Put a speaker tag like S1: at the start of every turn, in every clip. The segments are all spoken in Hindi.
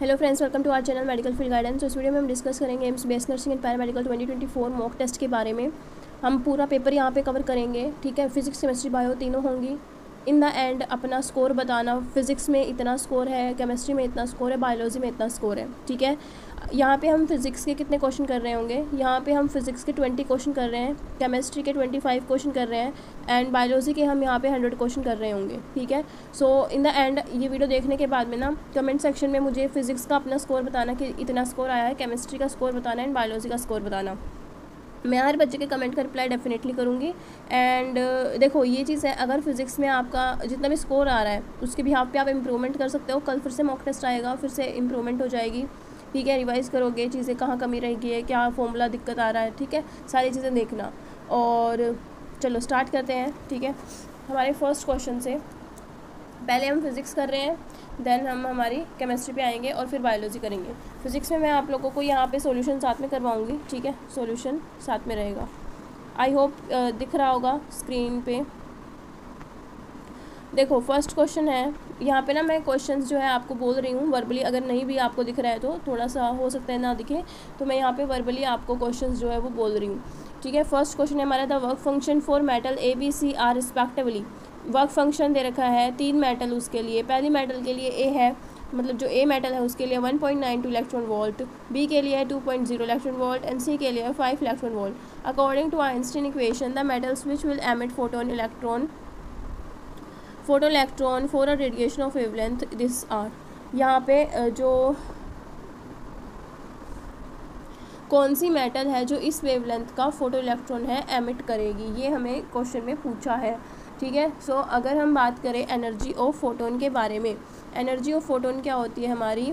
S1: Hello friends, welcome to our channel medical field guidance. इस वीडियो में हम डिस्कस करेंगे AIIMS BSc nursing and paramedical 2024 mock test के बारे में। हम पूरा पेपर यहाँ पे कवर करेंगे, ठीक है। फिजिक्स, केमिस्ट्री, बायो तीनों होंगी। इन द एंड अपना स्कोर बताना, फिजिक्स में इतना स्कोर है, केमिस्ट्री में इतना स्कोर है, बायोलॉजी में इतना स्कोर है, ठीक है। यहाँ पे हम फिजिक्स के कितने क्वेश्चन कर रहे होंगे, यहाँ पे हम फिजिक्स के 20 क्वेश्चन कर रहे हैं, केमिस्ट्री के 25 क्वेश्चन कर रहे हैं एंड बायोलॉजी के हम यहाँ पे 100 क्वेश्चन कर रहे होंगे, ठीक है। सो इन द एंड ये वीडियो देखने के बाद में ना कमेंट सेक्शन में मुझे फिजिक्स का अपना स्कोर बताना कि इतना स्कोर आया है, केमिस्ट्री का स्कोर बताना एंड बायोलॉजी का स्कोर बताना। मैं हर बच्चे के कमेंट का रिप्लाई डेफिनेटली करूँगी। एंड देखो ये चीज़ है, अगर फिजिक्स में आपका जितना भी स्कोर आ रहा है उसके भी पे आप इम्प्रूवमेंट कर सकते हो। कल फिर से मॉक टेस्ट आएगा, फिर से इम्प्रूवमेंट हो जाएगी, ठीक है। रिवाइज़ करोगे, चीज़ें कहाँ कमी रह गई है, क्या फॉर्मूला दिक्कत आ रहा है, ठीक है। सारी चीज़ें देखना। और चलो स्टार्ट करते हैं, ठीक है। हमारे फर्स्ट क्वेश्चन से पहले हम फिज़िक्स कर रहे हैं, देन हम हमारी केमिस्ट्री पे आएंगे और फिर बायोलॉजी करेंगे। फिज़िक्स में मैं आप लोगों को यहाँ पे सॉल्यूशन साथ में करवाऊँगी, ठीक है। सॉल्यूशन साथ में रहेगा। आई होप दिख रहा होगा स्क्रीन पे। देखो फर्स्ट क्वेश्चन है यहाँ पे ना, मैं क्वेश्चंस जो है आपको बोल रही हूँ वर्बली। अगर नहीं भी आपको दिख रहा है तो थोड़ा सा हो सकता है ना दिखे, तो मैं यहाँ पे वर्बली आपको क्वेश्चंस जो है वो बोल रही हूँ, ठीक है। फर्स्ट क्वेश्चन है हमारा, the work function for metal A B C are respectively. Work function दे रखा है 3 मेटल उसके लिए। पहली मेटल के लिए ए है, मतलब जो ए मेटल है उसके लिए 1.92 इलेक्ट्रॉन वोल्ट, बी के लिए 2.0 इलेक्ट्रॉन वोल्ट एंड सी के लिए 5 electron volt. According to Einstein equation the metals which will emit photo electron for a radiation of wavelength this are. यहाँ पे जो कौन सी मेटल है जो इस वेवलेंथ का फोटो इलेक्ट्रॉन है एमिट करेगी, ये हमें क्वेश्चन में पूछा है, ठीक है। सो अगर हम बात करें एनर्जी ऑफ फोटोन के बारे में, एनर्जी ऑफ फोटोन क्या होती है हमारी,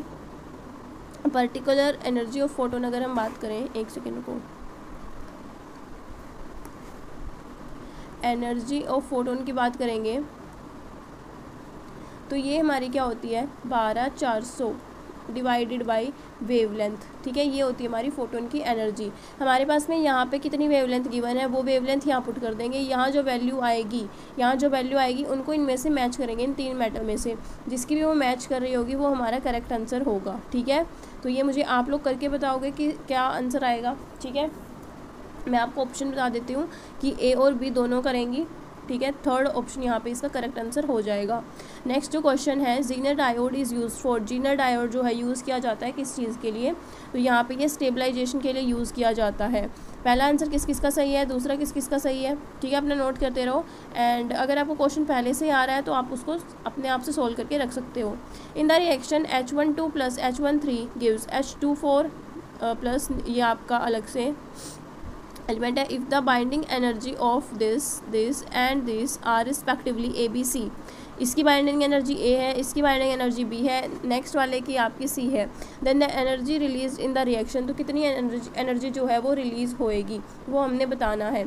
S1: पर्टिकुलर एनर्जी ऑफ फोटोन अगर हम बात करें, एक सेकेंड को, एनर्जी ऑफ फोटोन की बात करेंगे तो ये हमारी क्या होती है 12400 डिवाइडेड बाई वेवलेंथ, ठीक है। ये होती है हमारी फोटोन की एनर्जी। हमारे पास में यहाँ पे कितनी वेवलेंथ गिवन है वो वेवलेंथ यहाँ पुट कर देंगे। यहाँ जो वैल्यू आएगी उनको इनमें से मैच करेंगे, इन 3 मेटल में से जिसकी भी वो मैच कर रही होगी वो हमारा करेक्ट आंसर होगा, ठीक है। तो ये मुझे आप लोग करके बताओगे कि क्या आंसर आएगा, ठीक है। मैं आपको ऑप्शन बता देती हूँ कि ए और बी दोनों करेंगी, ठीक है। थर्ड ऑप्शन यहाँ पे इसका करेक्ट आंसर हो जाएगा। नेक्स्ट जो क्वेश्चन है, Zener diode is use for. Zener diode जो है यूज़ किया जाता है किस चीज़ के लिए, तो यहाँ पे ये स्टेबलाइजेशन के लिए यूज़ किया जाता है। पहला आंसर किस किस का सही है, दूसरा किस किस का सही है, ठीक है। अपना नोट करते रहो एंड अगर आपको क्वेश्चन पहले से आ रहा है तो आप उसको अपने आप से सोल्व करके रख सकते हो। In the reaction H12 plus H13 gives H24 plus, ये आपका अलग से एलिमेंट है। If the binding energy of this and this are respectively A B C, इसकी बाइंडिंग एनर्जी ए है, इसकी बाइंडिंग एनर्जी बी है, नेक्स्ट वाले की आपकी सी है, then the energy release in the reaction, तो कितनी एनर्जी जो है वो रिलीज़ होएगी वो हमने बताना है।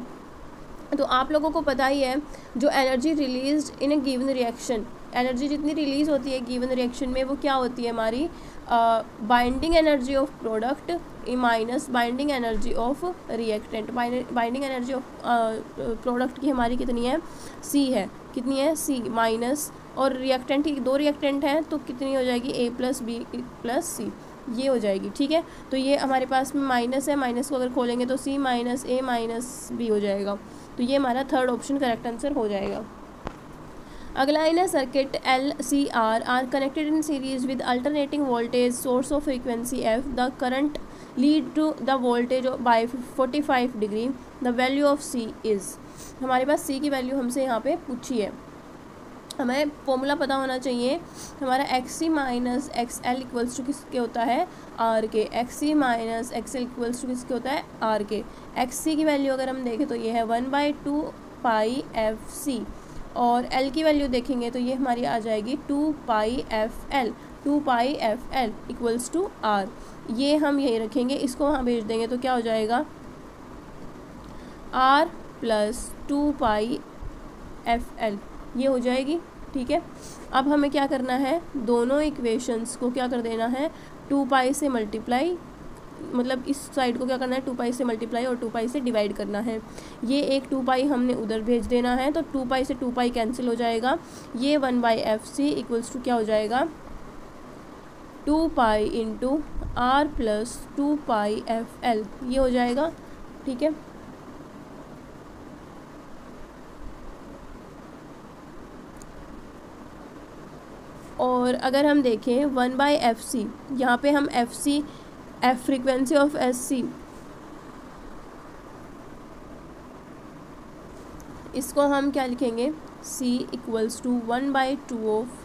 S1: तो आप लोगों को पता ही है जो एनर्जी रिलीज इन ए गिवन रिएक्शन, एनर्जी जितनी रिलीज़ होती है गिवन रिएक्शन में वो क्या होती है हमारी binding energy of product minus binding energy of reactant. Binding energy of product की हमारी कितनी है, सी है, कितनी है सी माइनस, और रिएक्टेंट की 2 रिएक्टेंट हैं तो कितनी हो जाएगी ए प्लस बी प्लस सी, ये हो जाएगी, ठीक है। तो ये हमारे पास में माइनस है, माइनस को अगर खोलेंगे तो सी माइनस ए माइनस बी हो जाएगा। तो ये हमारा थर्ड ऑप्शन करेक्ट आंसर हो जाएगा। अगला in circuit LCR are connected in series with alternating voltage source of frequency F, the current lead to the voltage by 45 degree, the value of C is. हमारे पास C की वैल्यू हमसे यहाँ पे पूछी है, हमें फॉर्मूला पता होना चाहिए। हमारा XC minus XL equals to किसके होता है R के, XC minus XL equals to किसके होता है R के। XC की वैल्यू अगर हम देखें तो ये है 1/2 पाई FC, और L की वैल्यू देखेंगे तो ये हमारी आ जाएगी 2 pi FL equals to R। ये हम यही रखेंगे, इसको हम भेज देंगे तो क्या हो जाएगा R प्लस 2 पाई FL, ये हो जाएगी, ठीक है। अब हमें क्या करना है, दोनों इक्वेशंस को क्या कर देना है 2 पाई से मल्टीप्लाई, मतलब इस साइड को क्या करना है 2 पाई से मल्टीप्लाई और 2 पाई से डिवाइड करना है। ये एक 2 पाई हमने उधर भेज देना है तो 2 पाई से 2 पाई कैंसिल हो जाएगा। ये 1/FC इक्वल्स टू क्या हो जाएगा 2 pi into R plus 2 pi FL, ये हो जाएगा। ठीक है, और अगर हम देखें 1/FC, यहाँ पे हम FC फ्रीक्वेंसी ऑफ SC, इसको हम क्या लिखेंगे, C equals to 1/2 of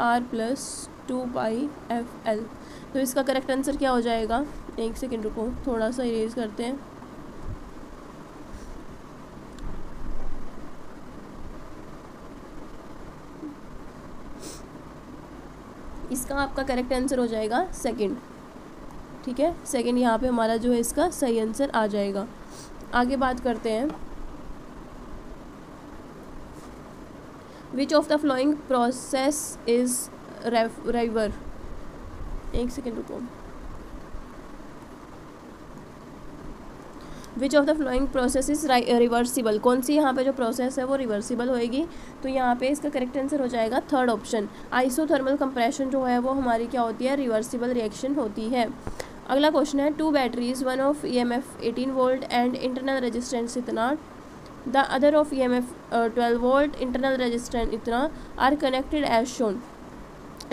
S1: R plus 2 pi FL। तो इसका करेक्ट आंसर क्या हो जाएगा, एक सेकेंड रुको, थोड़ा सा इरेज करते हैं। इसका आपका करेक्ट आंसर हो जाएगा सेकंड। ठीक है, सेकंड यहाँ पे हमारा जो है इसका सही आंसर आ जाएगा। आगे बात करते हैं, विच of the flowing process is river, एक सेकेंड रुको, विच of the flowing process is reversible, कौन सी यहाँ पे जो प्रोसेस है वो रिवर्सिबल होएगी, तो यहाँ पे इसका करेक्ट आंसर हो जाएगा थर्ड ऑप्शन। आइसोथर्मल कंप्रेशन जो है वो हमारी क्या होती है, रिवर्सिबल रिएक्शन होती है। अगला क्वेश्चन है, 2 batteries, one of EMF 18 volt and internal resistance इतना, the other of EMF 12 volt internal resistance इतना, आर कनेक्टेड एज शोन।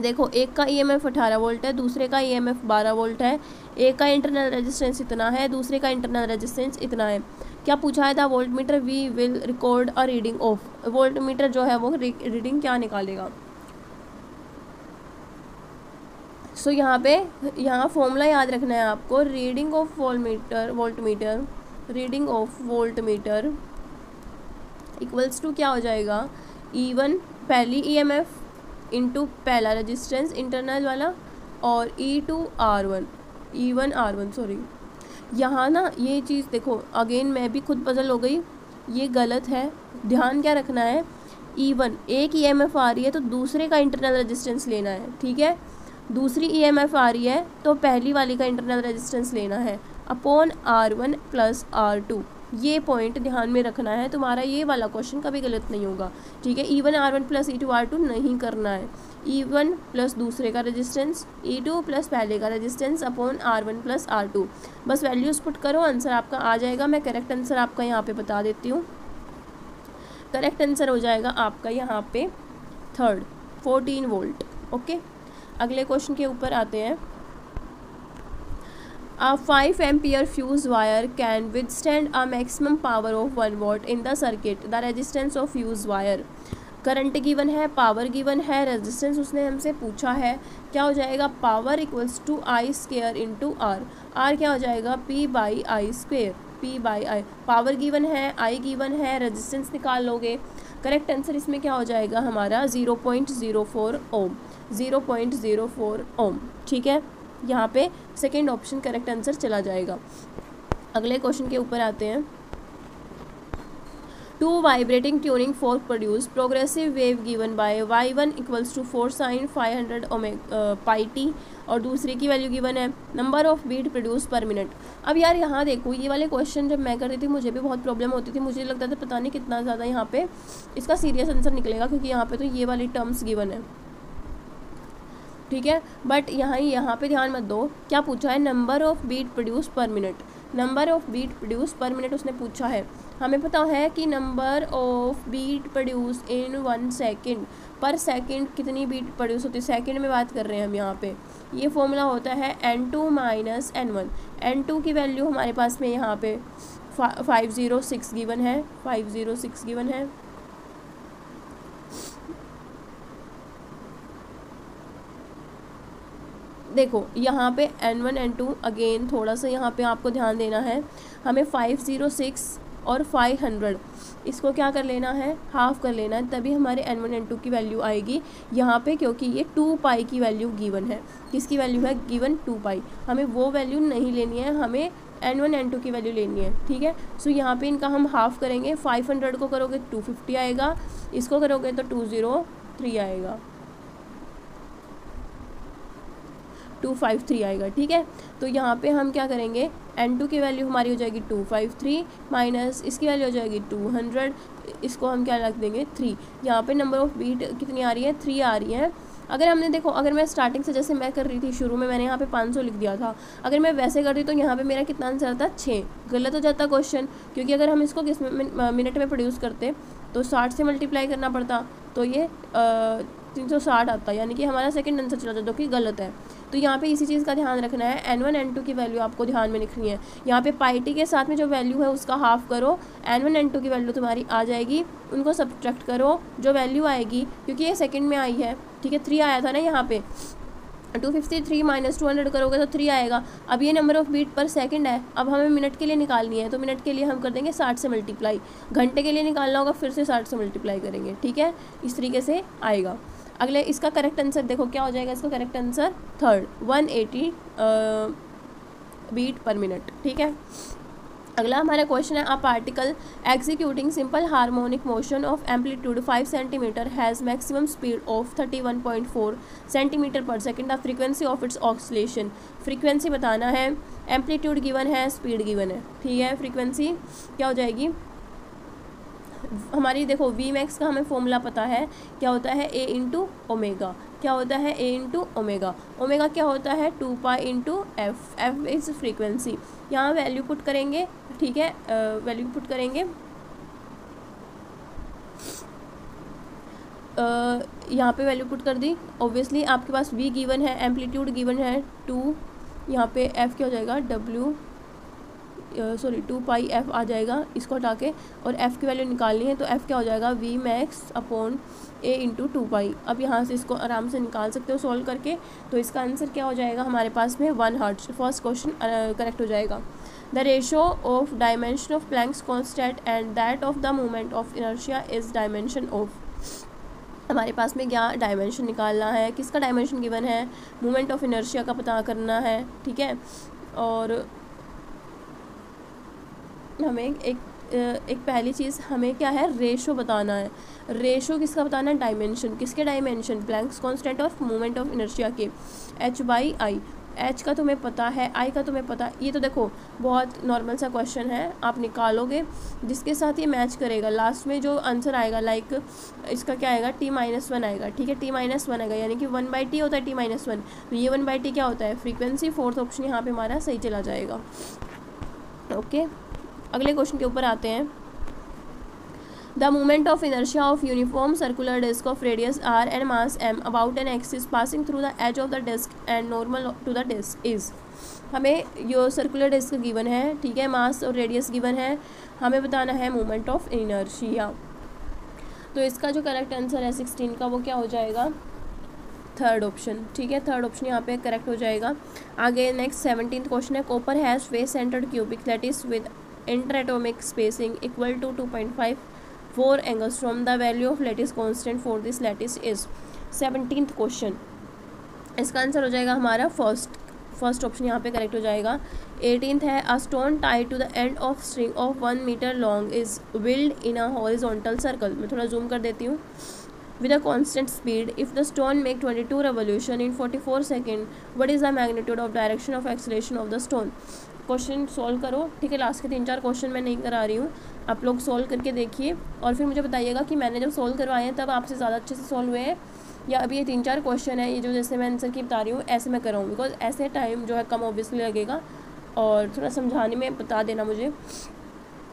S1: देखो, एक का EMF 18 वोल्ट है, दूसरे का EMF 12 वोल्ट है, एक का इंटरनल रेजिस्टेंस इतना है, दूसरे का इंटरनल रेजिस्टेंस इतना है। क्या पूछा है, the voltmeter we will record a reading of, voltmeter जो है वो रीडिंग क्या निकालेगा। सो यहाँ पे फॉर्मूला याद रखना है आपको, reading of reading of voltmeter equals to क्या हो जाएगा, E1 पहली EMF इंटू पहला रेजिस्टेंस इंटरनल वाला, और E2 R1, E1 R1 sorry. यहाँ ना ये चीज़ देखो, अगेन मैं भी खुद पजल हो गई, ये गलत है। ध्यान क्या रखना है, E1 एक EMF आ रही है तो दूसरे का इंटरनल रेजिस्टेंस लेना है। ठीक है, दूसरी EMF आ रही है तो पहली वाली का इंटरनल रेजिस्टेंस लेना है अपॉन R1 प्लस R2। ये पॉइंट ध्यान में रखना है, तुम्हारा ये वाला क्वेश्चन कभी गलत नहीं होगा। ठीक है, E1 R1 plus E2 R2 नहीं करना है, E1 प्लस दूसरे का रेजिस्टेंस, E2 प्लस पहले का resistance upon R1 plus R2। बस वैल्यूज़ पुट करो, आंसर आपका आ जाएगा। मैं करेक्ट आंसर आपका यहाँ पे बता देती हूँ। करेक्ट आंसर हो जाएगा आपका यहाँ पे थर्ड, 14 वोल्ट। ओके, अगले क्वेश्चन के ऊपर आते हैं। A 5 ampere fuse wire can withstand a maximum power of 1 watt in the circuit. The resistance of fuse wire, current given है, पावर गिवन है, रेजिस्टेंस उसने हमसे पूछा है। क्या हो जाएगा, power equals to I square into R। R क्या हो जाएगा, P/I square, P/I। Power given है, I गिवन है, रेजिस्टेंस निकाल लोगे। करेक्ट आंसर इसमें क्या हो जाएगा हमारा 0.04 ओम, 0.04 ओम। ठीक है, यहाँ पे सेकेंड ऑप्शन करेक्ट आंसर चला जाएगा। अगले क्वेश्चन के ऊपर आते हैं। 2 vibrating tuning fork produce progressive wave given by y1 equals to 4 sin 500 pi T, और दूसरे की वैल्यू गिवन है number of beat produce per minute. अब यार यहाँ देखो, ये वाले क्वेश्चन जब मैं करती थी मुझे भी बहुत प्रॉब्लम होती थी, मुझे लगता था पता नहीं कितना ज़्यादा यहाँ पे इसका सीरियस आंसर निकलेगा, क्योंकि यहाँ पे तो ये वाली टर्म्स गिवन है। ठीक है, बट यहाँ पे ध्यान मत दो, क्या पूछा है, number of beat produce per minute. Number of beat produce per minute उसने पूछा है। हमें पता है कि number of beat produce in 1 second, per second कितनी बीट प्रोड्यूस होती है, सेकेंड में बात कर रहे हैं हम यहाँ पे। ये फॉर्मूला होता है N2 माइनस N1। N2 की वैल्यू हमारे पास में यहाँ पे 506 गिवन है, 506 गिवन है। देखो यहाँ पे N1 N2 अगेन थोड़ा सा यहाँ पे आपको ध्यान देना है। हमें 506 और 500 इसको क्या कर लेना है, हाफ कर लेना है, तभी हमारे N1 N2 की वैल्यू आएगी यहाँ पे, क्योंकि ये 2 पाई की वैल्यू गिवन है। किसकी वैल्यू है गिवन, 2 पाई। हमें वो वैल्यू नहीं लेनी है, हमें N1 N2 की वैल्यू लेनी है। ठीक है, सो यहाँ पे इनका हम हाफ करेंगे। 500 को करोगे 250 आएगा, इसको करोगे तो 203 आएगा। 253 आएगा, ठीक है। तो यहाँ पे हम क्या करेंगे, N2 की वैल्यू हमारी हो जाएगी 253 माइनस इसकी वैल्यू हो जाएगी 200, इसको हम क्या रख देंगे 3। यहाँ पे नंबर ऑफ बीट कितनी आ रही है, 3 आ रही है। अगर हमने देखो, अगर मैं स्टार्टिंग से जैसे मैं कर रही थी शुरू में, मैंने यहाँ पे 500 लिख दिया था, अगर मैं वैसे करती तो यहाँ पे मेरा कितना आंसर आता, 6। गलत हो जाता क्वेश्चन, क्योंकि अगर हम इसको किस मिनट में प्रोड्यूस करते तो 60 से मल्टीप्लाई करना पड़ता, तो ये 360 आता, यानी कि हमारा सेकंड आंसर चला जाता, जो कि गलत है। तो यहाँ पे इसी चीज़ का ध्यान रखना है, N1 N2 की वैल्यू आपको ध्यान में लिखनी है। यहाँ पे पाई के साथ में जो वैल्यू है उसका हाफ करो, N1 N2 की वैल्यू तुम्हारी आ जाएगी, उनको सब्ट्रैक्ट करो, जो वैल्यू आएगी, क्योंकि ये सेकंड में आई है, ठीक है, 3 आया था ना यहाँ पे, 253 माइनस 200 करोगे तो 3 आएगा। अब ये नंबर ऑफ बीट पर सेकंड है, अब हमें मिनट के लिए निकालनी है, तो मिनट के लिए हम कर देंगे 60 से मल्टीप्लाई, घंटे के लिए निकालना होगा फिर से 60 से मल्टीप्लाई करेंगे, ठीक है, इस तरीके से आएगा। अगले इसका करेक्ट आंसर देखो क्या हो जाएगा, इसका correct answer third 180 beat per minute, ठीक है। अगला हमारा क्वेश्चन है, a particle executing simple harmonic motion of amplitude 5 centimetre has maximum speed of 31.4 centimetre per second, the frequency of its oscillation. Frequency बताना है, एम्पलीट्यूड गिवन है, स्पीड गिवन है, ठीक है। फ्रीक्वेंसी क्या हो जाएगी हमारी, देखो वी मैक्स का हमें फॉर्मूला पता है, क्या होता है A इंटू ओमेगा, क्या होता है A इंटू ओमेगा, ओमेगा क्या होता है 2 pi into F, F is frequency. यहाँ वैल्यू पुट करेंगे, ठीक है, वैल्यू पुट करेंगे, यहाँ पे वैल्यू पुट कर दी। ऑब्वियसली आपके पास V गिवन है, एम्पलीट्यूड गिवन है 2, यहाँ पे F क्या हो जाएगा सॉरी 2 पाई एफ आ जाएगा, इसको हटा के, और एफ़ की वैल्यू निकालनी है, तो एफ़ क्या हो जाएगा V max upon A into 2 pi. अब यहाँ से इसको आराम से निकाल सकते हो सॉल्व करके, तो इसका आंसर क्या हो जाएगा हमारे पास में 1 हर्ट्ज। फर्स्ट क्वेश्चन करेक्ट हो जाएगा। The ratio of dimension of Planck's constant and that of the moment of inertia is dimension of. हमारे पास में क्या डायमेंशन निकालना है, किसका डायमेंशन गिवन है, मोमेंट ऑफ इनर्शिया का पता करना है, ठीक है। और हमें एक पहली चीज़ हमें क्या है, रेशो बताना है। रेशो किसका बताना है, डायमेंशन, किसके dimension, Planck's constant of moment of inertia के, h/i। h का तुम्हें पता है, i का तुम्हें पता है, ये तो देखो बहुत नॉर्मल सा क्वेश्चन है, आप निकालोगे जिसके साथ ये मैच करेगा, लास्ट में जो आंसर आएगा, लाइक इसका क्या आएगा t-1 आएगा, ठीक है, t-1 आएगा, यानी कि 1/t होता है t-1, तो ये 1/t क्या होता है, फ्रीक्वेंसी। फोर्थ ऑप्शन यहाँ पे हमारा सही चला जाएगा, ओके। अगले क्वेश्चन के ऊपर आते हैं। The movement of inertia of uniform circular disc of radius r and mass m about an axis passing through the edge of the disc and normal to the disc is. हमें यो सर्कुलर डिस्क गिवन है, ठीक है, मास और रेडियस गिवन है, हमें बताना है मूवमेंट ऑफ इनर्शिया। तो इसका जो करेक्ट आंसर है 16 का, वो क्या हो जाएगा, थर्ड ऑप्शन, ठीक है, थर्ड ऑप्शन यहाँ पे करेक्ट हो जाएगा। आगे नेक्स्ट 17th क्वेश्चन है, copper has face centred cubic lattice with interatomic spacing equal to 2.54 angstrom. The value of lattice constant for this lattice is। 17th question, इसका आंसर हो जाएगा हमारा फर्स्ट ऑप्शन यहाँ पे करेक्ट हो जाएगा। 18th है, a stone tied to the end of string of 1 metre long is whirled in a horizontal circle. मैं थोड़ा जूम कर देती हूँ। with a constant speed, if the stone make 22 revolution in 44 second, what is the magnitude of direction of acceleration of the stone। Question solve करो, ठीक है, लास्ट के 3-4 क्वेश्चन मैं नहीं करा रही हूँ, आप लोग सॉल्व करके देखिए और फिर मुझे बताइएगा कि मैंने जब सॉल्व करवाए हैं तब आपसे ज़्यादा अच्छे से सॉल्व हुए हैं या अभी ये 3-4 क्वेश्चन है, ये जो जैसे मैं आंसर की बता रही हूँ ऐसे मैं कराऊँ, बिकॉज ऐसे टाइम जो है कम ऑब्वियसली लगेगा और थोड़ा समझाने में बता देना मुझे।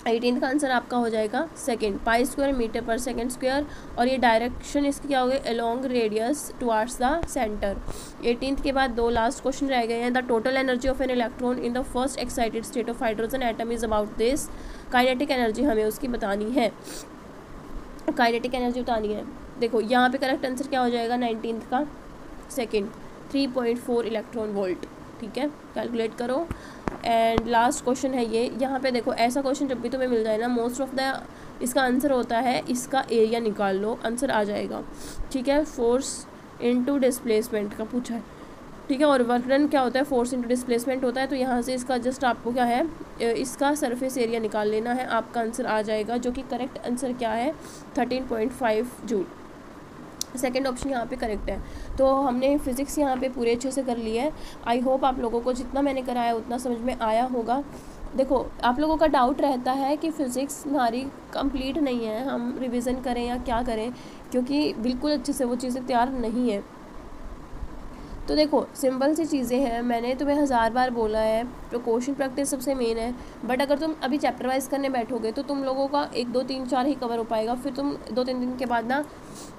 S1: 18th का आंसर आपका हो जाएगा सेकंड, पाई स्क्वायर मीटर पर सेकंड स्क्वायर, और ये डायरेक्शन इसकी क्या हो गई, along radius towards the centre. 18th के बाद 2 लास्ट क्वेश्चन रह गए हैं। The total energy of an electron in the first excited state of hydrogen atom is about this. Kinetic energy हमें उसकी बतानी है, काइनेटिक एनर्जी बतानी है। देखो यहाँ पे करेक्ट आंसर क्या हो जाएगा 19th का सेकेंड, 3.4 इलेक्ट्रॉन वोल्ट, ठीक है, कैलकुलेट करो। एंड लास्ट क्वेश्चन है ये, यहाँ पे देखो ऐसा क्वेश्चन जब भी तुम्हें मिल जाए ना, मोस्ट ऑफ द इसका आंसर होता है, इसका एरिया निकाल लो, आंसर आ जाएगा, ठीक है। फोर्स इनटू डिस्प्लेसमेंट का पूछा है, ठीक है, और वर्क डन क्या होता है, फोर्स इनटू डिस्प्लेसमेंट होता है। तो यहाँ से इसका जस्ट आपको क्या है, इसका सरफेस एरिया निकाल लेना है, आपका आंसर आ जाएगा, जो कि करेक्ट आंसर क्या है 13.5 जूल। सेकंड ऑप्शन यहाँ पे करेक्ट है। तो हमने फिज़िक्स यहाँ पे पूरे अच्छे से कर लिया है। आई होप आप लोगों को जितना मैंने कराया उतना समझ में आया होगा। देखो, आप लोगों का डाउट रहता है कि फ़िज़िक्स हमारी कंप्लीट नहीं है, हम रिवीजन करें या क्या करें, क्योंकि बिल्कुल अच्छे से वो चीज़ें तैयार नहीं है। तो देखो, सिंपल सी चीज़ें हैं, मैंने तुम्हें 1000 बार बोला है, क्वेश्चन प्रैक्टिस सबसे मेन है। बट अगर तुम अभी चैप्टर वाइज करने बैठोगे तो तुम लोगों का 1 2 3 4 ही कवर हो पाएगा। फिर तुम 2-3 दिन के बाद ना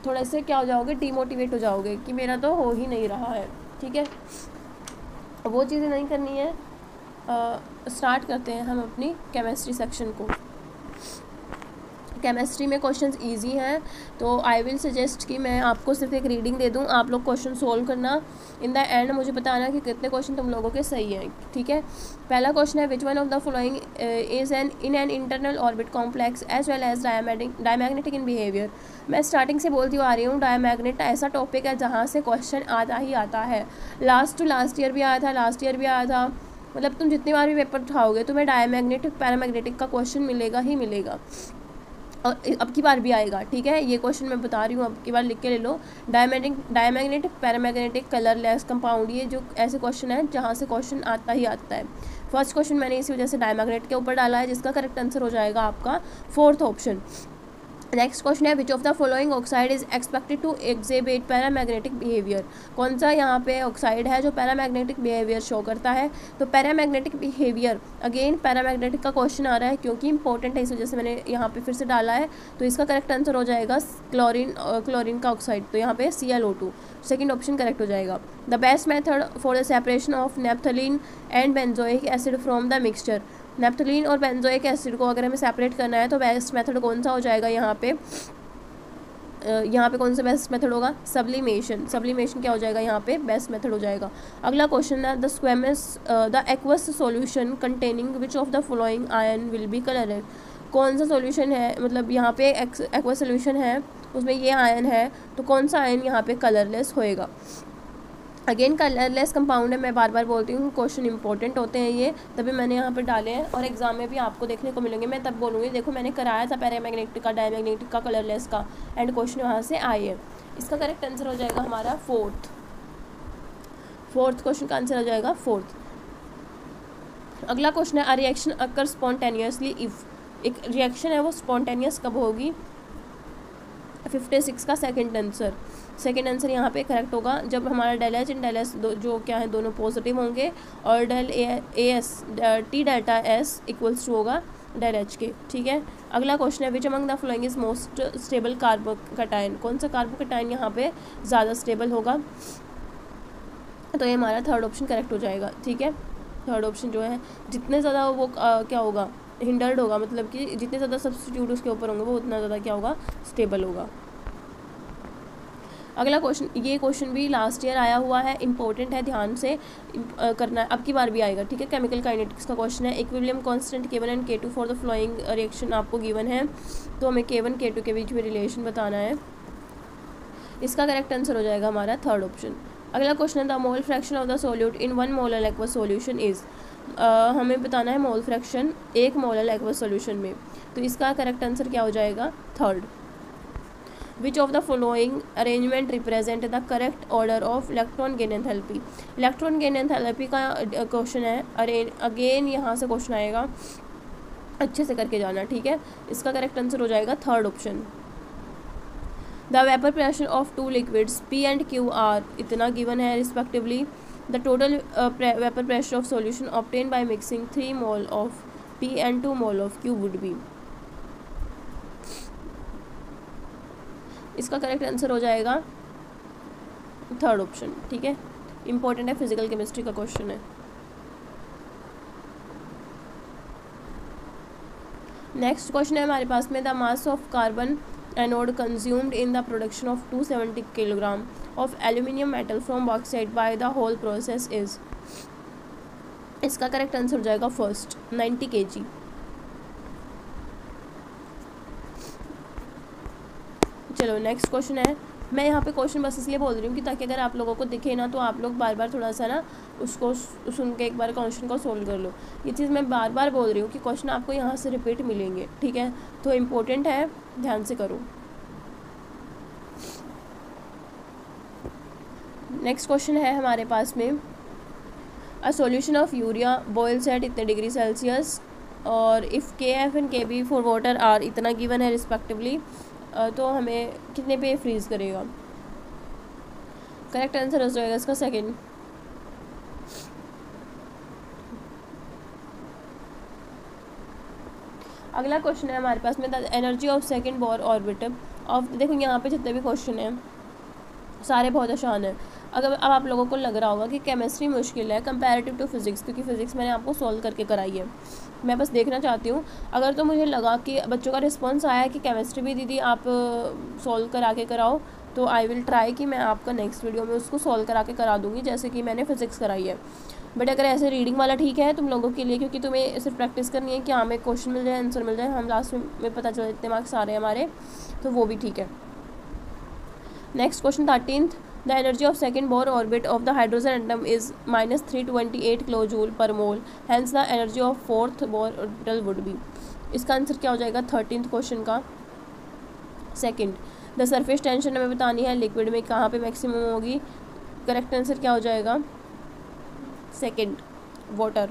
S1: थोड़ा से क्या हो जाओगे, डीमोटिवेट हो जाओगे कि मेरा तो हो ही नहीं रहा है। ठीक है, वो चीज़ें नहीं करनी है। स्टार्ट करते हैं हम अपनी केमिस्ट्री सेक्शन को। केमिस्ट्री में क्वेश्चंस इजी हैं, तो आई विल सजेस्ट कि मैं आपको सिर्फ एक रीडिंग दे दूं, आप लोग क्वेश्चन सोल्व करना। इन द एंड मुझे बताना कि कितने क्वेश्चन तुम लोगों के सही हैं। ठीक है, पहला क्वेश्चन है, which one of the following is an internal orbit complex as well as diamagnetic in behaviour. मैं स्टार्टिंग से बोलती आ रही हूँ, डायमैग्नेट ऐसा टॉपिक है जहाँ से क्वेश्चन आता ही आता है। लास्ट ईयर भी आया था, लास्ट ईयर भी आया था, मतलब तुम जितनी बार भी पेपर उठाओगे तुम्हें डायमैग्नेटिक पैरामैग्नेटिक का क्वेश्चन मिलेगा ही मिलेगा, और अब की बार भी आएगा। ठीक है, ये क्वेश्चन मैं बता रही हूँ, अब की बार लिख के ले लो। डायमैग्नेटिक पैरामैग्नेटिक कलरलेस कंपाउंड, ये जो ऐसे क्वेश्चन है जहाँ से क्वेश्चन आता ही आता है। फर्स्ट क्वेश्चन मैंने इसी वजह से डायमैग्नेट के ऊपर डाला है, जिसका करेक्ट आंसर हो जाएगा आपका 4th ऑप्शन। नेक्स्ट क्वेश्चन है, which of the following oxide is expected to exhibit paramagnetic behaviour. कौन सा यहाँ पे ऑक्साइड है जो पैरामैग्नेटिक बिहेवियर शो करता है। तो पैरामैग्नेटिक बिहेवियर, अगेन पैरामैग्नेटिक का क्वेश्चन आ रहा है क्योंकि इंपॉर्टेंट है, इस वजह से मैंने यहाँ पे फिर से डाला है। तो इसका करेक्ट आंसर हो जाएगा क्लोरीन का ऑक्साइड, तो यहाँ पे ClO2, सेकेंड ऑप्शन करेक्ट हो जाएगा। The best method for the separation of naphthalene and benzoic acid from the mixture. Naphthalene और बेंजोइक एसिड को अगर हमें सेपरेट करना है तो बेस्ट मेथड कौन सा हो जाएगा यहाँ पे कौन सा बेस्ट मेथड होगा, सब्लिमेशन क्या हो जाएगा यहाँ पे बेस्ट मेथड हो जाएगा। अगला क्वेश्चन है, the aqueous solution containing which of the following ion will be colourless. कौन सा सॉल्यूशन है, मतलब यहाँ पे एक्वस सॉल्यूशन है, उसमें ये आयन है, तो कौन सा आयन यहाँ पे कलरलेस होएगा। अगेन कलरलेस कंपाउंड है, मैं बार बार बोलती हूँ, क्वेश्चन इंपॉर्टेंट होते हैं ये, तभी मैंने यहाँ पे डाले हैं और एग्जाम में भी आपको देखने को मिलेंगे। मैं तब बोलूँगी, देखो मैंने कराया था पैरामैग्नेटिक का, डायमैग्नेटिक का, कलरलेस का, एंड क्वेश्चन वहाँ से आए हैं। इसका करेक्ट आंसर हो जाएगा हमारा फोर्थ क्वेश्चन का आंसर हो जाएगा 4th। अगला क्वेश्चन है, a reaction occur spontaneously if. एक रिएक्शन है वो स्पॉन्टेनियस कब होगी। 56 का सेकेंड आंसर यहाँ पे करेक्ट होगा जब हमारा del H and del S जो क्या है दोनों पॉजिटिव होंगे, और del S T delta S equals to होगा डेल एच के। ठीक है, अगला क्वेश्चन है, which among the following is most stable carbocation. कौन सा कार्बोकैटायन यहाँ पे ज़्यादा स्टेबल होगा। तो ये हमारा 3rd ऑप्शन करेक्ट हो जाएगा। ठीक है, 3rd ऑप्शन जो है, जितने ज़्यादा वो क्या होगा, हिंडर्ड होगा, मतलब कि जितने ज़्यादा सब्स्टिट्यूट उसके ऊपर होंगे वो उतना ज़्यादा क्या होगा, स्टेबल होगा। अगला क्वेश्चन, ये क्वेश्चन भी लास्ट ईयर आया हुआ है, इंपॉर्टेंट है, ध्यान से करना है, अब की बार भी आएगा। ठीक है, केमिकल काइनेटिक्स का क्वेश्चन है, equilibrium constant K1 and K2 for the flowing reaction आपको गिवन है, तो हमें K1 K2 के बीच में रिलेशन बताना है। इसका करेक्ट आंसर हो जाएगा हमारा 3rd ऑप्शन। अगला क्वेश्चन है, the mole fraction of the solute in 1 molar aqueous solution is. हमें बताना है mole fraction 1 molar aqueous solution में, तो इसका करेक्ट आंसर क्या हो जाएगा, 3rd। Which of the following arrangement represent the correct order of electron gain enthalpy. Electron gain enthalpy का क्वेश्चन है, अगेन यहाँ से क्वेश्चन आएगा, अच्छे से करके जाना। ठीक है, इसका करेक्ट आंसर हो जाएगा 3rd option. The vapour pressure of 2 liquids P and Q are इतना गिवन है respectively. The total vapour pressure of solution obtain by mixing 3 mole of P and 2 mole of Q would be. इसका करेक्ट आंसर हो जाएगा 3rd ऑप्शन। ठीक है, इंपॉर्टेंट है, फिजिकल केमिस्ट्री का क्वेश्चन है। नेक्स्ट क्वेश्चन है हमारे पास में, the mass of carbon anode consumed in the production of 270 kilogram of aluminium metal from bauxite by the whole process is. इसका करेक्ट आंसर हो जाएगा फर्स्ट 90 kg। चलो नेक्स्ट क्वेश्चन है, मैं यहाँ पे क्वेश्चन बस इसलिए बोल रही हूँ कि ताकि अगर आप लोगों को दिखे ना तो आप लोग बार बार थोड़ा सा ना उसको सुन के एक बार क्वेश्चन को सोल्व कर लो। ये चीज़ मैं बार बार बोल रही हूँ कि क्वेश्चन आपको यहाँ से रिपीट मिलेंगे। ठीक है, तो इम्पोर्टेंट है, ध्यान से करो। नेक्स्ट क्वेश्चन है हमारे पास में, a solution of urea boils at इतने डिग्री सेल्सियस, और if KF and KB for water are इतना गिवन है रिस्पेक्टिवली, तो हमें कितने पे फ्रीज़ करेगा। करेक्ट आंसर हो जाएगा इसका सेकंड। अगला क्वेश्चन है हमारे पास में, the energy of second Bohr orbit of, देखो यहाँ पे जितने भी क्वेश्चन हैं सारे बहुत आसान है। अगर अब आप लोगों को लग रहा होगा कि केमिस्ट्री मुश्किल है कंपैरेटिव टू फिज़िक्स, क्योंकि फ़िज़िक्स मैंने आपको सॉल्व करके कराई है, मैं बस देखना चाहती हूँ। अगर तो मुझे लगा कि बच्चों का रिस्पॉन्स आया है कि केमिस्ट्री भी दीदी आप सॉल्व करा के कराओ, तो आई विल ट्राई कि मैं आपका नेक्स्ट वीडियो में उसको सॉल्व करा के करा दूँगी, जैसे कि मैंने फ़िज़िक्स कराई है। बट अगर ऐसे रीडिंग वाला ठीक है तुम लोगों के लिए, क्योंकि तुम्हें सिर्फ प्रैक्टिस करनी है कि हमें क्वेश्चन मिल जाए, आंसर मिल जाए, हम लास्ट में पता चले इतने मार्क्स आ रहे हैं हमारे, तो वो भी ठीक है। Next question 13th, the energy of second Bohr orbit of the hydrogen atom is -328 kilo joule per mole, hence the energy of fourth Bohr orbital would be. इसका आंसर क्या हो जाएगा 13th क्वेश्चन का सेकंड। द सरफेस टेंशन हमें बतानी है लिक्विड में कहाँ पे मैक्सिमम होगी, करेक्ट आंसर क्या हो जाएगा second water.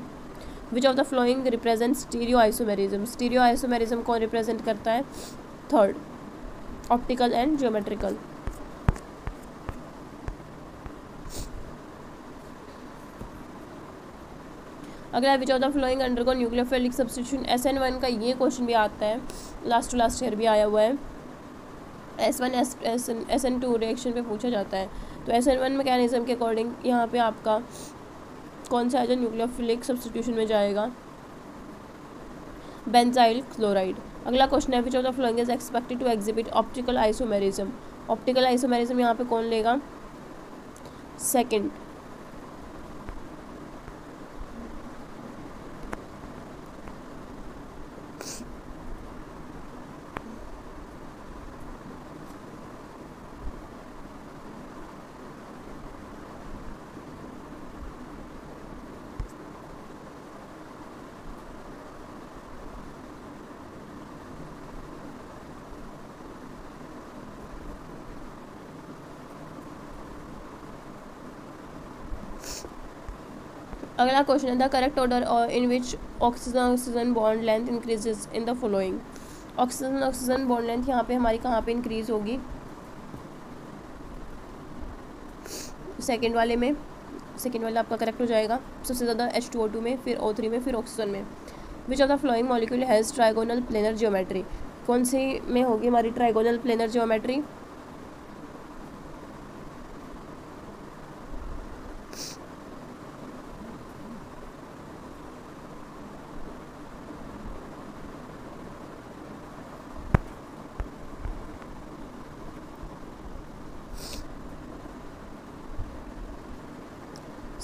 S1: Which of the flowing represent stereo isomerism, stereo isomerism कौन रिप्रेजेंट करता है, थर्ड ऑप्टिकल एंड ज्योमेट्रिकल। अगला, विच of the flowing undergo nucleophilic substitution, SN1 का ये क्वेश्चन भी आता है, लास्ट टू लास्ट ईयर भी आया हुआ है, S1 SN2 रिएक्शन पे पूछा जाता है। तो SN1 मैकेनिज्म के अकॉर्डिंग यहाँ पे आपका कौन सा है जो न्यूक्लियोफिलिक सब्स्टिट्यूशन में जाएगा, बेंजाइल क्लोराइड। अगला क्वेश्चन है, which of the following is expected to exhibit optical isomerism, optical isomerism यहाँ पे कौन लेगा, सेकंड। अगला क्वेश्चन है, the correct order in which oxygen bond length increases in the following. Oxygen bond length यहाँ पे हमारी कहाँ पे इंक्रीज होगी, सेकंड वाले में, सेकंड वाला आपका करेक्ट हो जाएगा। सबसे ज़्यादा H2O2 में, फिर O3 में, फिर ऑक्सीजन में। विच of the flowing molecule has trigonal planar geometry, कौन सी में होगी हमारी trigonal planar geometry,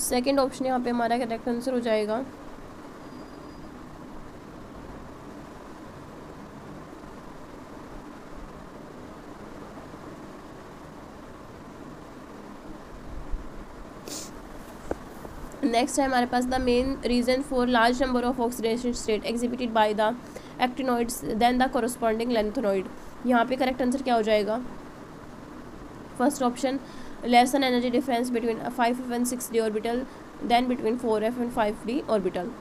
S1: second option यहाँ पे हमारा करेक्ट आंसर हो जाएगा। नेक्स्ट है हमारे पास, the main reason for large number of oxidation state exhibited by the actinoids than the corresponding lanthanoid. यहाँ पे करेक्ट आंसर क्या हो जाएगा, first option, less than energy difference between a 5f and 6d orbital than between 4f and 5d orbital।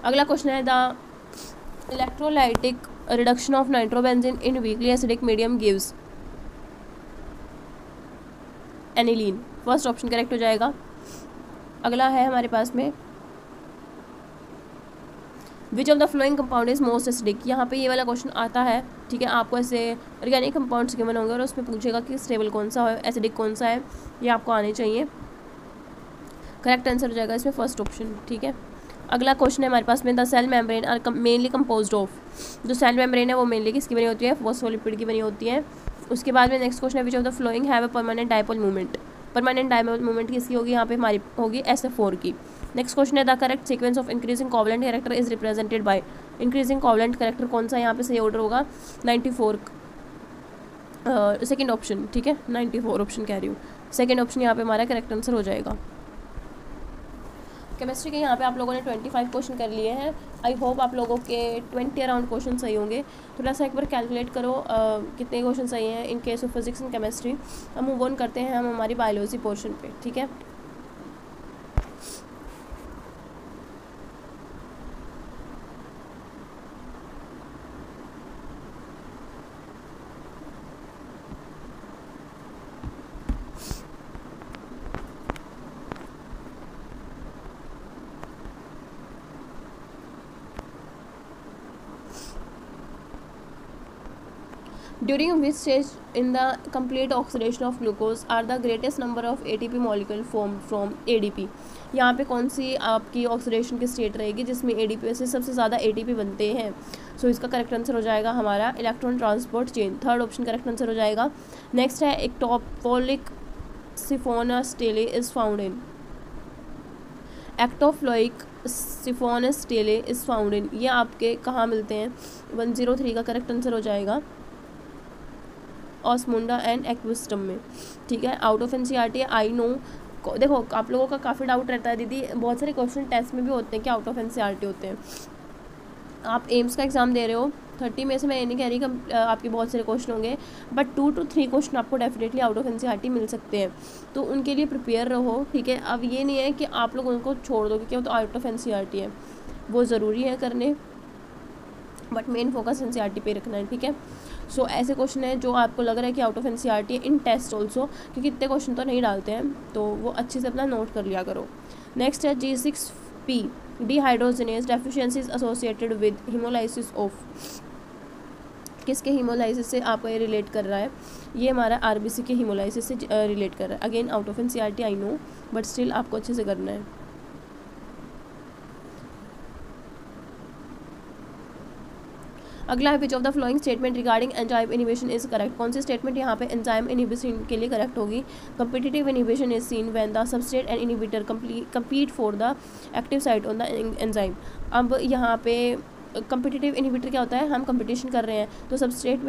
S1: अगला क्वेश्चन है, the electrolytic reduction of nitrobenzene in weakly acidic medium gives aniline, first option correct हो जाएगा। अगला है हमारे पास में, विच of the flowing compound is most acidic. यहाँ पे ये वाला क्वेश्चन आता है, ठीक है, आपको ऐसे ऑर्गेनिक कंपाउंड्स गिवन होंगे और उसमें पूछेगा कि स्टेबल कौन सा है, एसिडिक कौन सा है, ये आपको आने चाहिए। करेक्ट आंसर हो जाएगा इसमें फर्स्ट ऑप्शन, ठीक है। अगला क्वेश्चन है हमारे पास में, the cell membrane are mainly composed of, जो सेल मेम्ब्रेन है वो मेनली किसकी बनी होती है, फॉस्फोलिपिड की बनी होती है। उसके बाद में नेक्स्ट क्वेश्चन है, which of the flowing have a permanent dipole movement, permanent dipole movement किसकी होगी, यहाँ पे हमारी होगी SF4 की। नेक्स्ट क्वेश्चन है, the correct sequence of increasing covalent character is represented by, increasing covalent character कौन सा यहाँ पे सही ऑर्डर होगा, 94, सेकेंड ऑप्शन, ठीक है, 94 ऑप्शन कह रही हूँ, सेकेंड ऑप्शन यहाँ पे हमारा करेक्ट आंसर हो जाएगा। केमिस्ट्री के यहाँ पे आप लोगों ने 25 क्वेश्चन कर लिए हैं। आई होप आप लोगों के 20 अराउंड क्वेश्चन सही होंगे। थोड़ा सा एक बार कैलकुलेट करो कितने क्वेश्चन सही हैं in case of physics and chemistry. हम मूव ऑन करते हैं हम हमारी बायोलॉजी पोर्शन पे, ठीक है। During which stage in the complete oxidation of glucose are the greatest number of ATP molecule formed from ADP। यहाँ पे कौन सी आपकी ऑक्सीडेशन की स्टेट रहेगी जिसमें ADP से सबसे ज़्यादा ATP बनते हैं। सो इसका करेक्ट आंसर हो जाएगा हमारा electron transport chain, third option correct answer हो जाएगा। नेक्स्ट है ectophloic siphonostele is found in, ectophloic siphonostele is found in, ये आपके कहाँ मिलते हैं। 103 का करेक्ट आंसर हो जाएगा ऑस्मुंडा एंड एक्विस्टम में, ठीक है। आउट ऑफ NCERT है, आई नो। देखो आप लोगों का काफ़ी डाउट रहता है दीदी, बहुत सारे क्वेश्चन टेस्ट में भी होते हैं कि आउट ऑफ NCERT होते हैं। आप एम्स का एग्ज़ाम दे रहे हो, 30 में से मैं ये नहीं कह रही कि आपके बहुत सारे क्वेश्चन होंगे, बट 2 to 3 क्वेश्चन आपको डेफिनेटली आउट ऑफ NCERT मिल सकते हैं, तो उनके लिए प्रिपेयर रहो, ठीक है। अब ये नहीं है कि आप लोग उनको छोड़ दो क्योंकि वो तो आउट ऑफ NCERT है, वो ज़रूरी है करने, बट मेन फोकस NCERT पे रखना है, ठीक है। सो ऐसे क्वेश्चन है जो आपको लग रहा है कि आउट ऑफ NCERT है इन टेस्ट ऑल्सो, क्योंकि इतने क्वेश्चन तो नहीं डालते हैं, तो वो अच्छे से अपना नोट कर लिया करो। नेक्स्ट है G6P dehydrogenase deficiencies associated with haemolysis of, किसके हीमोलाइसिस से आपको ये रिलेट कर रहा है, ये हमारा RBC के हीमोलाइसिस से रिलेट कर रहा है। Again out of NCERT I know, but still आपको अच्छे से करना है। अगला है which of the following statement regarding enzyme inhibition is correct, कौन सी स्टेटमेंट यहाँ पे एंजाइम इनिबिशन के लिए करेक्ट होगी। Competitive inhibition is seen when the substrate and inhibitor compete for the active site on the enzyme. अब यहाँ पे कम्पिटिटिव इनिबिटर क्या होता है, हम कंपटीशन कर रहे हैं तो सबस्ट्रेट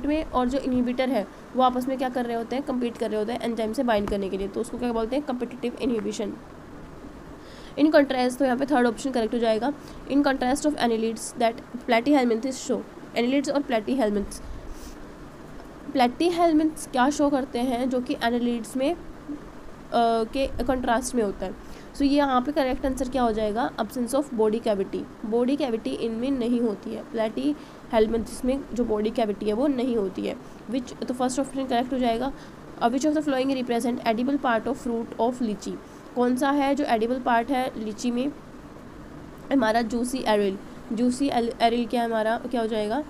S1: में और जो इनिबिटर है वो आपस में क्या कर रहे होते हैं, कम्पीट कर रहे होते हैं एंजाइम से बाइंड करने के लिए, तो उसको क्या बोलते हैं, कम्पिटिटिव इनिबिशन। इन कंट्रास्ट तो यहाँ पे थर्ड ऑप्शन करेक्ट हो जाएगा। In contrast of annelids that platyhelminthes show, annelids और प्लेटीहेल्मिन्थ्स क्या शो करते हैं जो कि एनिलिड्स में के कंट्रास्ट में होता है। सो ये यहाँ पे करेक्ट आंसर क्या हो जाएगा, absence of body cavity, body cavity इनमें नहीं होती है, प्लेटीहेल्मिन्थ्स में जो बॉडी कैविटी है वो नहीं होती है। विच तो फर्स्ट ऑप्शन करेक्ट हो जाएगा। विच of the flowing represent edible part of fruit of लीची, कौन सा है जो एडिबल पार्ट है लीची में, हमारा जूसी एरिल, जूसी एरिल क्या हमारा क्या हो जाएगा,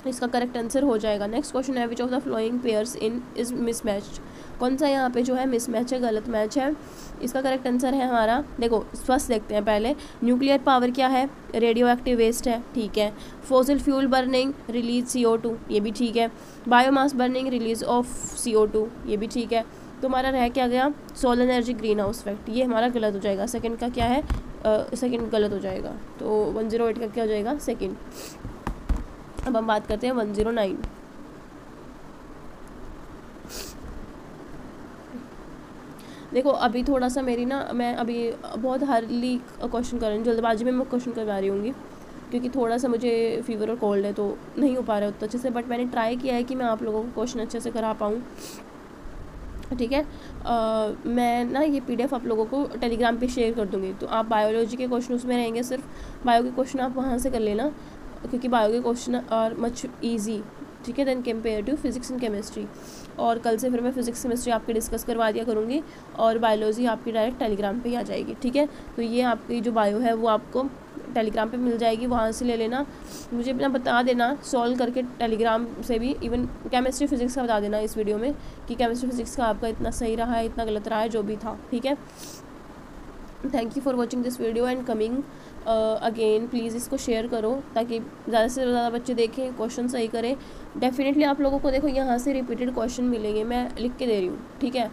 S1: इसका करेक्ट आंसर हो जाएगा। नेक्स्ट क्वेश्चन है which of the flowing pairs in is mismatched, कौन सा यहाँ पे जो है मिसमैच है, गलत मैच है। इसका करेक्ट आंसर है हमारा, देखो फर्स्ट देखते हैं पहले, न्यूक्लियर पावर क्या है, रेडियो एक्टिव वेस्ट है, ठीक है। Fossil fuel burning release CO2, ये भी ठीक है। Biomass burning release of CO2, ये भी ठीक है। तो हमारा रह क्या गया, solar energy green house effect, ये हमारा गलत हो जाएगा। सेकंड का क्या है, सेकंड गलत हो जाएगा, तो 108 का क्या हो जाएगा, सेकंड। अब हम बात करते हैं 109। देखो अभी थोड़ा सा मेरी ना, मैं अभी बहुत हार्डली क्वेश्चन कर रही हूँ, जल्दबाजी में मैं क्वेश्चन करवा रही हूँगी क्योंकि थोड़ा सा मुझे फीवर और कोल्ड है तो नहीं हो पा रहा है उतना अच्छे से, बट मैंने ट्राई किया है कि मैं आप लोगों को क्वेश्चन अच्छे से करा पाऊँ, ठीक है। मैं ना ये PDF आप लोगों को टेलीग्राम पे शेयर कर दूँगी, तो आप बायोलॉजी के क्वेश्चन उसमें रहेंगे, सिर्फ बायो के क्वेश्चन आप वहाँ से कर लेना, क्योंकि बायो के क्वेश्चन आर मच ईजी, ठीक है, then compare to physics and chemistry. और कल से फिर मैं फिजिक्स केमिस्ट्री आपकी डिस्कस करवा दिया करूँगी और बायोलॉजी आपकी डायरेक्ट टेलीग्राम पे ही आ जाएगी, ठीक है। तो ये आपकी जो बायो है वो आपको टेलीग्राम पे मिल जाएगी, वहाँ से ले लेना, मुझे अपना बता देना सॉल्व करके टेलीग्राम से भी, इवन केमिस्ट्री फिजिक्स का बता देना इस वीडियो में कि केमिस्ट्री फिजिक्स का आपका इतना सही रहा है, इतना गलत रहा है, जो भी था, ठीक है। Thank you for watching this video and coming again, please इसको शेयर करो ताकि ज़्यादा से ज़्यादा बच्चे देखें, क्वेश्चन सही करें। डेफिनेटली आप लोगों को देखो यहाँ से रिपीटेड क्वेश्चन मिलेंगे, मैं लिख के दे रही हूँ, ठीक है।